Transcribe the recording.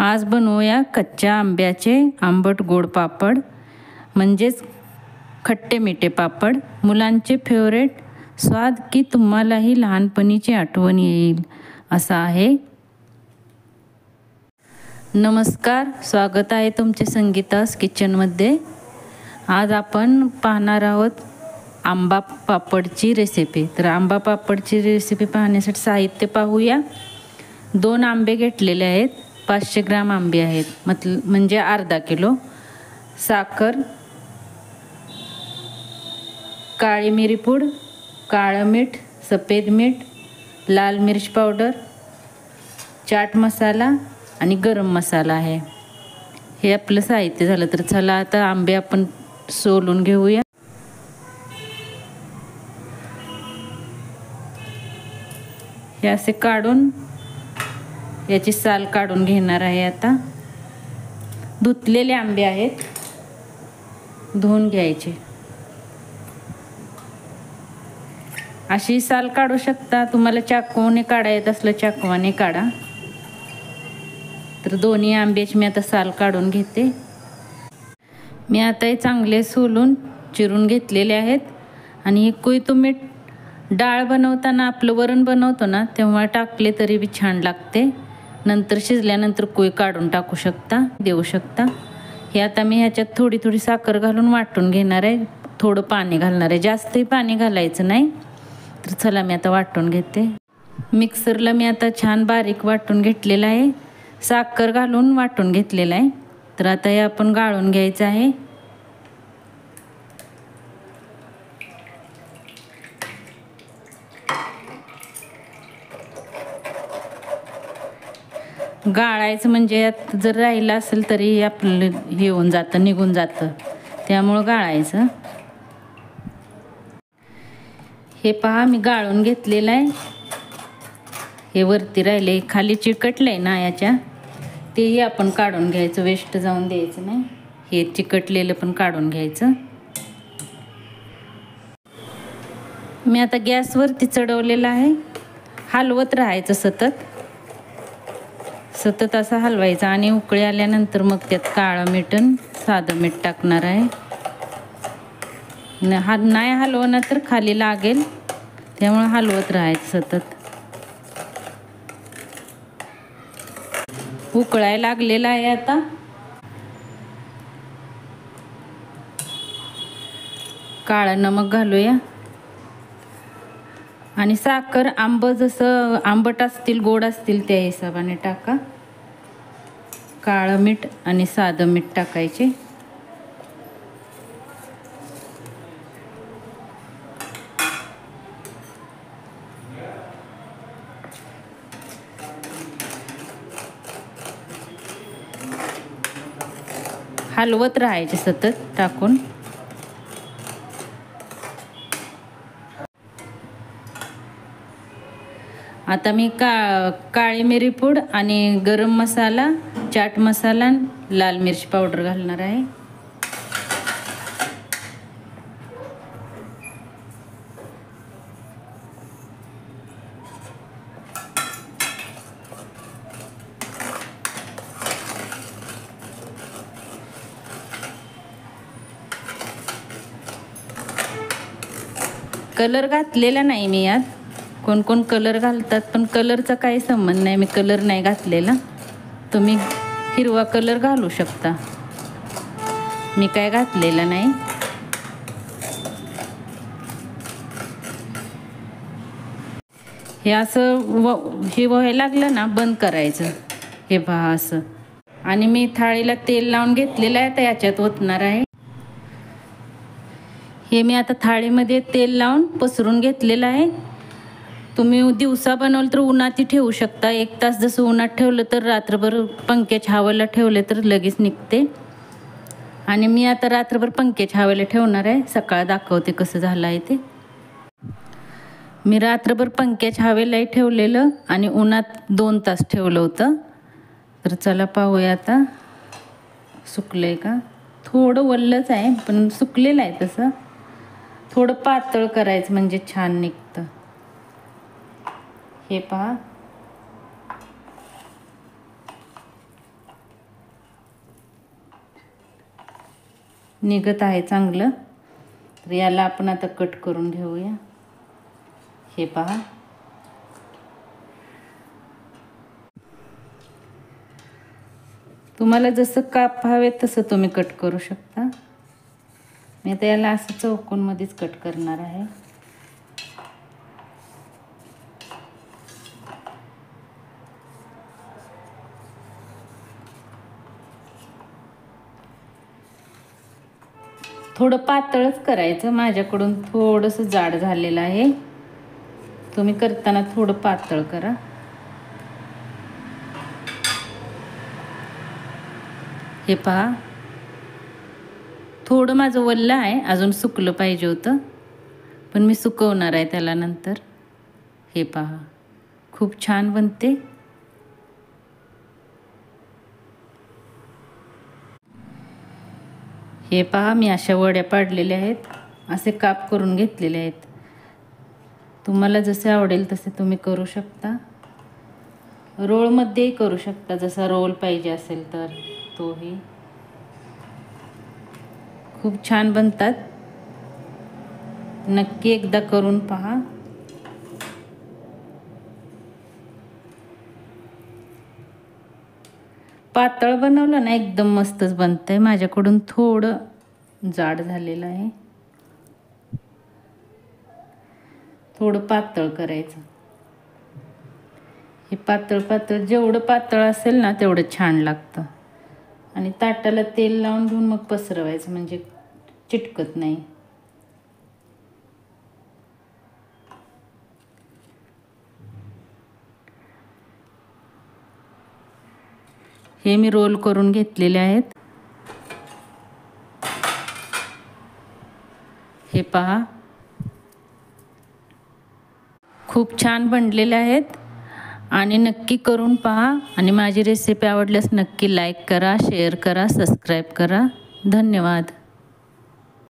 आज बनवूया कच्च्या आंब्याचे आंबट गोड पापड, म्हणजेच खट्टे मिठे पापड। मुलांचे फेवरेट, स्वाद की तुम्हालाही लहानपणीची आठवण येईल असा आहे। नमस्कार, स्वागत आहे तुमचे संगीतास किचनमध्ये। आज आपण पाहणार आहोत आंबा पापडची रेसिपी। तर आंबा पापडची रेसिपी पाहण्यासाठी साहित्य पाहूया। 2 आंबे घेतलेले आहेत, 500 ग्राम आंबे आहेत, म्हणजे अर्धा किलो। साखर, काळी मिरी पूड, काळं मीठ, सफेद मीठ, लाल मिर्च पावडर, चाट मसाला आणि गरम मसाला आहे। हे आपलं साहित्य झालं। तर चला आता आंबे आपण सोलून घेऊया। हे असे काढून याची साल काढून घेणार आहे। आता धुतलेले आंबे आहेत, धुवून घ्यायचे। अशी साल काढू शकता, तुम्हाला चाकूने काढायचं असलं चाकूने काढा। तर दोन्ही आंब्याची मी आता साल काढून घेते। मी आता हे चांगले सोलून चिरून घेतलेले आहेत। आणि हे तुम्ही डाळ बनवताना, आपलं वरण बनवतो ना, तेव्हा टाकले तरी बी छान लागते। नंतर शिजल्यानंतर कोई काढून टाकू शकता, देऊ शकता। हे आता मी ह्याच्यात थोडी थोडी साखर घालून वाटून घेणार आहे, थोडं पाणी घालणार आहे, जास्तही पाणी घालायचं नाही। तर चला मी आता वाटून घेते। मिक्सरला मी आता छान बारीक वाटून घेतलेलं आहे, साखर घालून वाटून घेतलेलं आहे। तर आता हे आपण गाळून घ्यायचं आहे। गाळायचं म्हणजे यात जर राहिलं असेल तरी आपलं हे होऊन जातं, निघून जातं, त्यामुळं गाळायचं। हे पहा, मी गाळून घेतलेलं आहे। हे वरती राहिले, खाली चिकटलंय ना याच्या, तेही आपण काढून घ्यायचं, वेस्ट जाऊन द्यायचं नाही। हे चिकटलेलं पण काढून घ्यायचं। मी आता गॅसवरती चढवलेलं आहे, हलवत राहायचं सतत सतत असं हलवायचं। आणि उकळी आल्यानंतर मग त्यात काळं मीठ आणि साधं मीठ टाकणार आहे। नाही हलवलं तर खाली लागेल, त्यामुळे हलवत राहायचं सतत। उकळायला लागलेला आहे आता। काळं नमक घालूया आणि साखर, आंब जसं आंबट असतील गोड असतील त्या हिशोबाने टाका। काळं मीठ आणि साधं मीठ टाकायचे। हलवत राहायचे सतत टाकून। आता मी काळी मिरी पूड आणि गरम मसाला, चाट मसाला, लाल मिर्च पावडर घालणार आहे। कलर घातलेला नाही मी यात, कोण कोण कलर घालतात, पण कलरचा काही संबंध नाही, मी कलर नाही घातलेला। तुम्ही हिरवा कलर घालू शकता, मी काय घातलेला नाही। हे असं हे व्हायला लागलं ना, बंद करायचं। हे पहा असं। आणि मी थाळीला तेल लावून घेतलेलं आहे, तर याच्यात ओतणार आहे। हे मी आता थाळीमध्ये तेल लावून पसरून घेतलेलं आहे। तुम्ही दिवसा बनवलं तर उन्हातही ठेवू शकता, 1 तास जसं उन्हात ठेवलं तर रात्रभर पंख्याच्या हवेला ठेवले तर लगेच निघते। आणि मी आता रात्रभर पंख्याच्या हवेला ठेवणार आहे, सकाळ दाखवते कसं झालं आहे ते। मी रात्रभर पंख्याच्या हवेलाही ठेवलेलं आणि उन्हात 2 तास ठेवलं होतं। तर चला पाहूया आता सुकलंय का। थोडं वल्लच आहे, पण सुकलेलं आहे तसं। थोडं पातळ करायचं म्हणजे छान निघतं। हे पहा, निघत आहे चांगलं. तर याला आपण आता कट करून घेऊया. हे पहा, तुम्हाला जसं काप हवे तसं तुम्ही कट करू शकता. मी आता याला असं चौकोनमध्येच कट करणार आहे. थोडं पातळच करायचं. माझ्याकडून थोडंसं जाड झालेलं आहे. तुम्ही करताना थोडं पातळ करा. हे पहा, थोडं माझं वल्लं आहे, अजून सुकलं पाहिजे होतं, पण मी सुकवणार आहे त्याला नंतर. हे पहा, खूप छान बनते. हे पहा, मी अशा वड्या पाडलेल्या आहेत, असे काप करून घेतलेले आहेत. तुम्हाला जसे आवडेल तसे तुम्ही करू शकता. रोलमध्येही करू शकता, जसा रोल पाहिजे असेल तर तोही. खूप छान बनतात. नक्की एकदा करून पहा. पातळ बनवलं ना एकदम मस्तच बनतंय. माझ्याकडून थोडं जाड झालेलं आहे. थोडं पातळ करायचं. हे पातळ पातळ, जेवढं पातळ असेल ना तेवढं छान लागतं. आणि ताटाला तेल लावून घेऊन मग पसरवायचं, म्हणजे चिटकत नाही. हे मी रोल करून घेतलेले आहेत. हे पहा, खूप छान बनलेले आहेत. आणि नक्की करून पहा. आणि माझी रेसिपी आवडल्यास नक्की लाईक करा, शेअर करा, सबस्क्राईब करा. धन्यवाद.